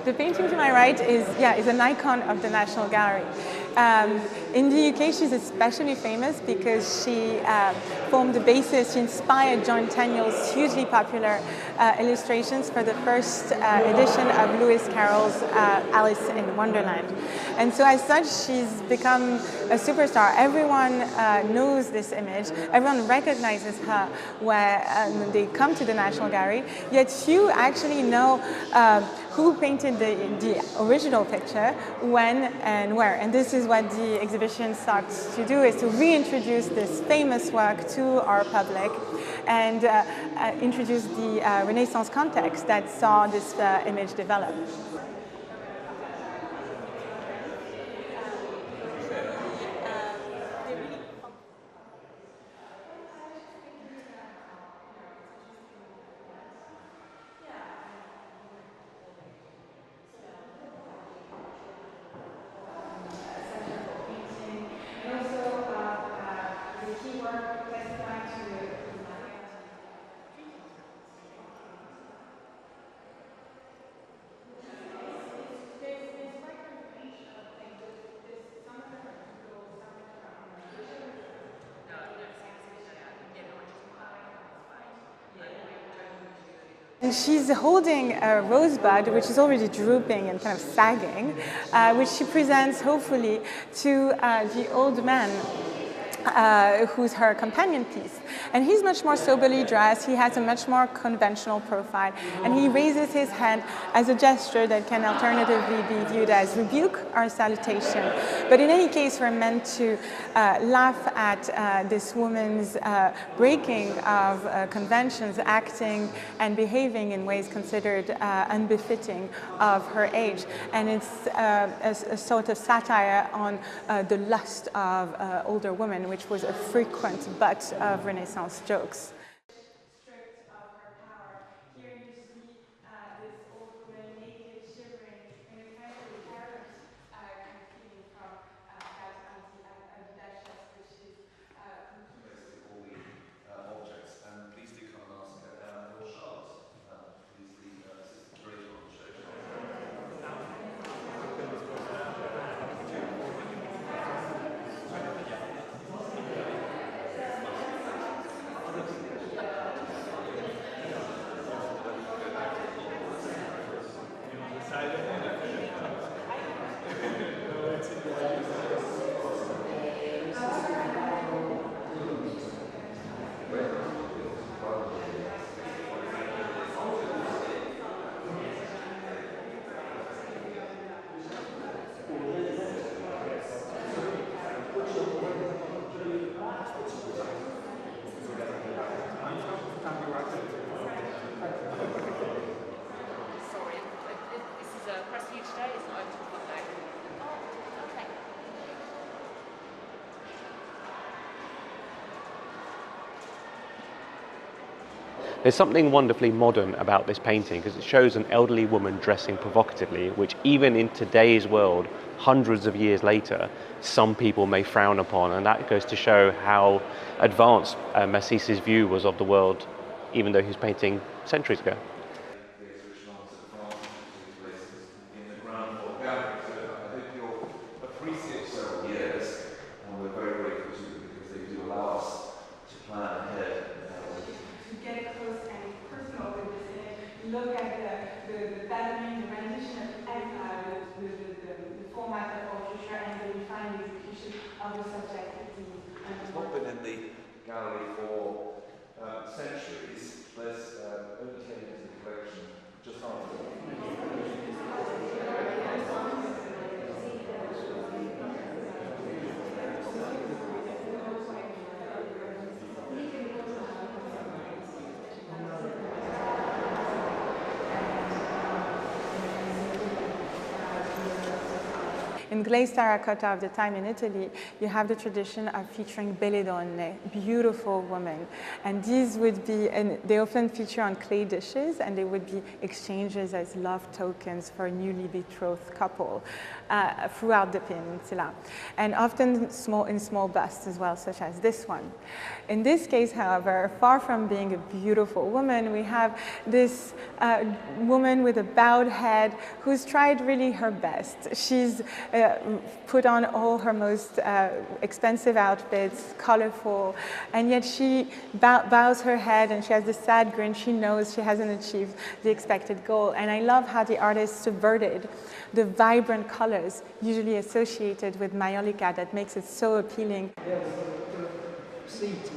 The painting to my right is an icon of the National Gallery. In the UK, she's especially famous because she formed the basis, she inspired John Tenniel's hugely popular illustrations for the first edition of Lewis Carroll's Alice in Wonderland. And so as such, she's become a superstar. Everyone knows this image, everyone recognizes her when they come to the National Gallery, yet few actually know who painted the original picture, when and where. And this is what the exhibition starts to do, is to reintroduce this famous work to our public and introduce the Renaissance context that saw this image develop. And she's holding a rosebud, which is already drooping and kind of sagging, which she presents, hopefully, to the old man who's her companion piece. And he's much more soberly dressed, he has a much more conventional profile, and he raises his hand as a gesture that can alternatively be viewed as rebuke or salutation. But in any case, we're meant to laugh at this woman's breaking of conventions, acting and behaving in ways considered unbefitting of her age. And it's a sort of satire on the lust of older women, which was a frequent butt of Renaissance jokes. Stripped of her power. Here you see this old woman naked, shivering, in a kind of inherent feeling from that of the Duchess, which is basically all the objects. And please do come and ask Will Charles, who's the assistant curator on the show. There's something wonderfully modern about this painting because it shows an elderly woman dressing provocatively, which even in today's world, hundreds of years later, some people may frown upon, and that goes to show how advanced Massys' view was of the world, even though he was painting centuries ago. Look at the pattern, the rendition of the format of portraiture and the refined execution of the subject. It's not been in the gallery for centuries. There's only came into the collection just after. in glazed terracotta of the time in Italy, you have the tradition of featuring Belladonna, beautiful women. And these would be, and they often feature on clay dishes, and they would be exchanges as love tokens for a newly betrothed couple throughout the peninsula. And often in small busts as well, such as this one. In this case, however, far from being a beautiful woman, we have this woman with a bowed head who's tried really her best. She's put on all her most expensive outfits, colorful, and yet she bows her head and she has this sad grin. She knows she hasn't achieved the expected goal. And I love how the artist subverted the vibrant colors usually associated with Maiolica that makes it so appealing. Yeah, the seat